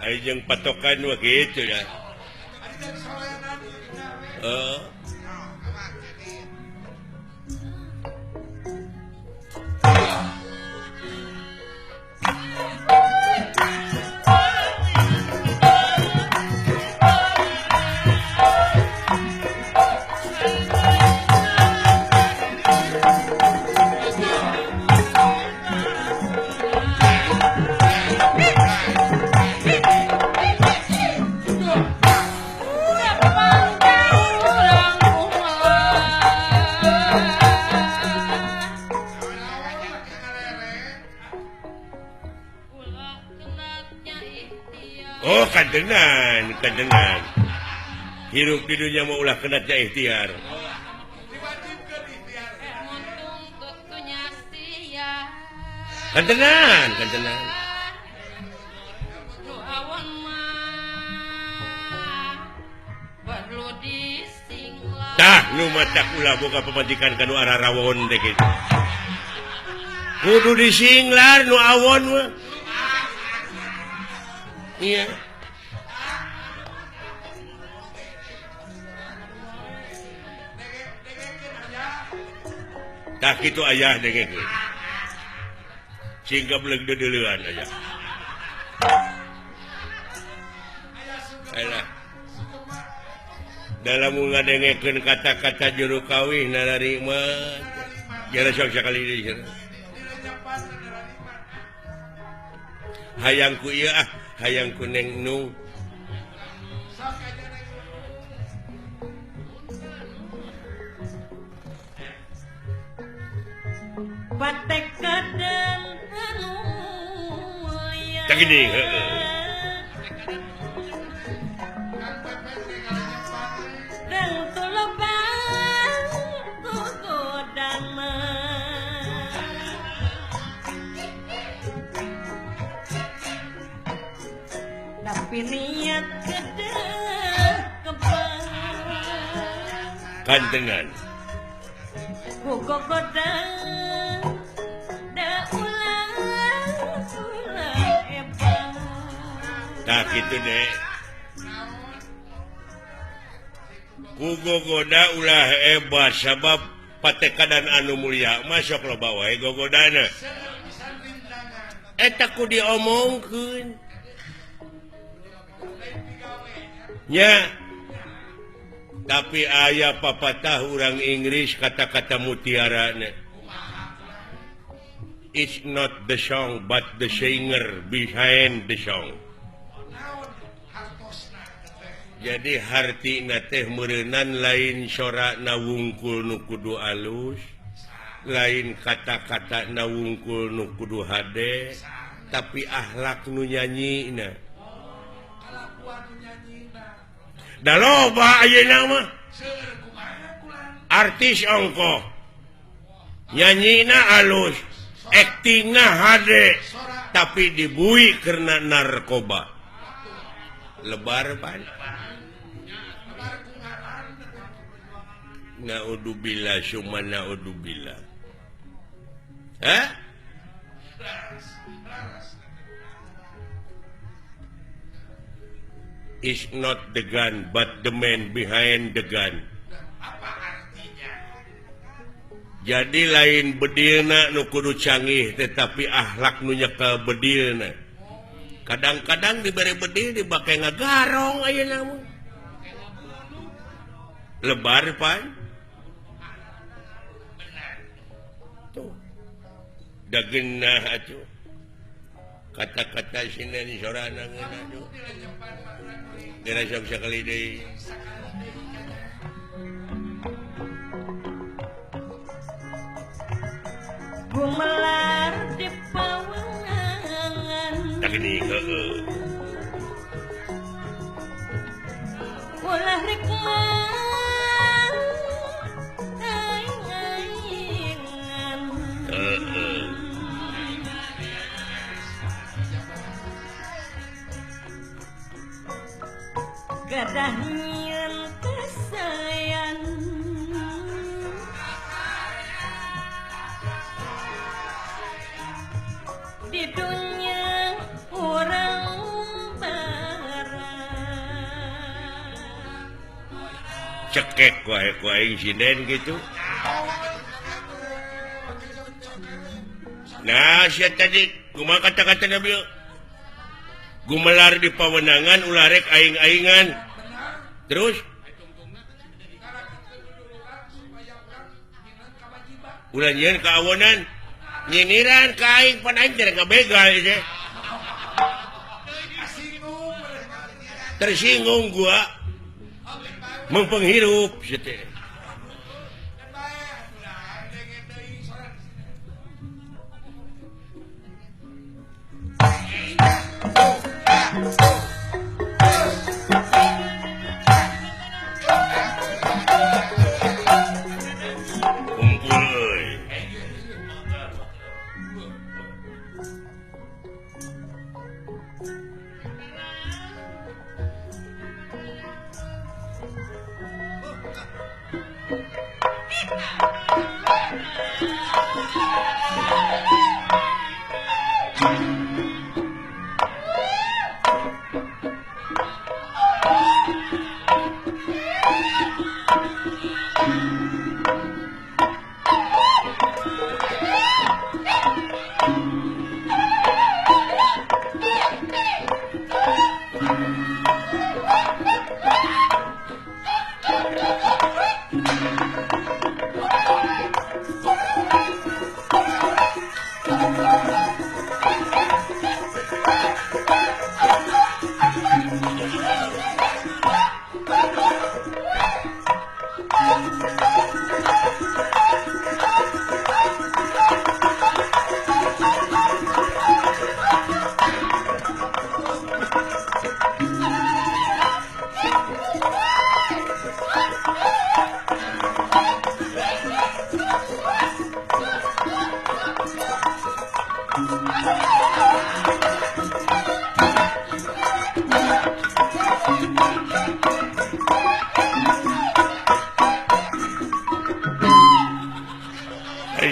Ajeng patokan wah gitu ya. Oh kandengan hirup di dunia mau ulah kena ikhtiar kandengan dah nu matak ulah boga pemajikan kanu arah rawon deh gitu kudu disinglar nu awon mah iya tak itu ayah dengek sehingga beleg dedelean aja ayolah dalam ngadengekeun kata-kata juru kawih nararima jara sok sakali deui hayangku ieu hayangku neng nu batek kadang tak gini dan tulebang tugodang tapi niat gede kebang kandengan gogodang tak gitu deh gogoda ulah hebat sabab patekadan anu mulia masuk lo bawa gogodana eta ku diomongkeun nya tapi aya papatah urang Inggris kata-kata mutiarana it's not the song but the singer behind the song. Jadi hartina teh meureunnan lain sorakna wungkul nu kudu alus, lain kata-kata na wungkul nu kudu hade, tapi akhlak nu nyanyina. Da loba ayeuna mah. Artis ongkoh. Nyanyina alus, aktingna hade, tapi dibui karena narkoba. Lebar pan. Naudzubillah summa naudzubillah. Hah? Is not the gun but the man behind the gun. Apa artinya? Jadi lain bedilna nu kudu canggih tetapi akhlak nu nyekel bedilna. Kadang-kadang diberi bedil dibake ngagarong ayeuna mah. Lebar pan. Dagenah atuh kata-kata sinan sorana ngeuna atuh dirasok sakali deui gumelar di pawangan tak gini heueuh ulah rikman gadah nyieun kasayan di dunia urang cekek ku aing sinden gitu. Nah, sia tadi kumaha kata-kata Nabi? Gumelar di pawenangan ulah rek aing-aingan. Terus ulah nyeun ka awonan. Nyiniran ka aing pan aing teh ngabegal teh. Tersinggung gua mempenghirup teh.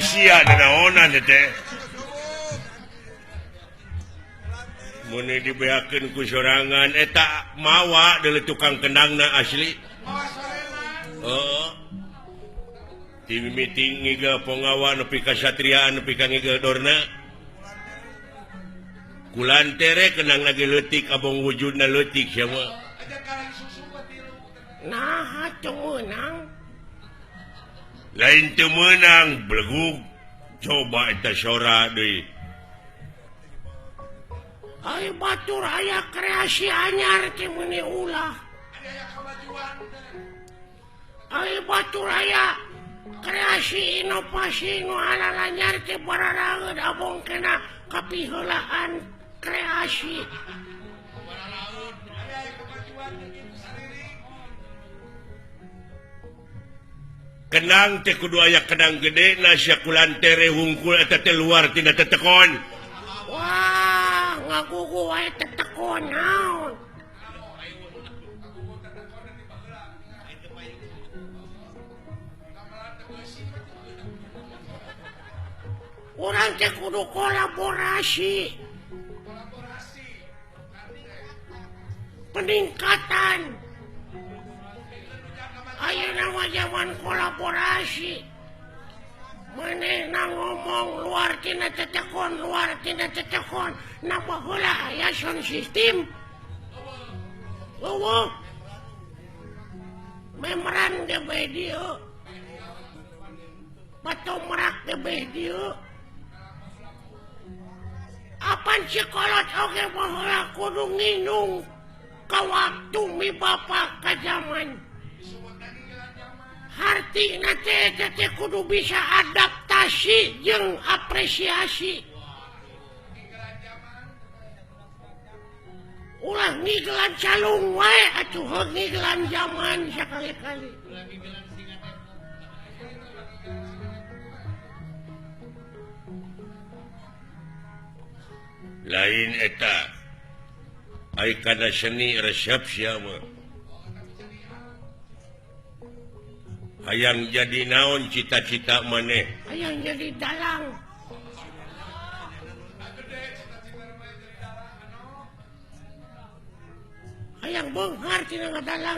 Sia nanaonan teh. Mun dibeakeun ku sorangan eta mawa deuleu tukang kendangna asli. Heeh. Di meeting ngiga pongawa nepi ka satriaan nepi ka ngiga dorna. Kulantere kenang lagi leutik abong wujudna leutik sia mah. Nah, atuh meunang. Lain teu meunang belegug. Coba eta sora deui. Ai batur aya kreasi anyar teh meuni ulah. Ai batur aya kreasi inovasi nu halal anyar teh bararaeun abong kena kapiheulaan kreasi. Kenang teh kudu aya kenang gede na sia kulantere hungkul eta teh luar tina tetekon. Wah, ngagugu wae tetekon naon. Urang teh kudu kolaborasi. Peningkatan. Ayeuna mah zaman kolaborasi. Manehna ngomong luar tina tetekon, na baheula aya sound system. Eueuh. Memran ge bae dieu. Patomrak ge bae dieu. Apan sikolot oge baheula kudu nginung ka waktu mi bapa ka zaman. Hartina teh kudu bisa adaptasi jeung apresiasi. Ulah ngiglan calung wae atuh ngiglan zaman sakali-kali. Lain eta ai kana seni resep sia mah. Hayang jadi naon cita-cita maneh? Hayang jadi dalang. Hayang beunghar tina ngadalang.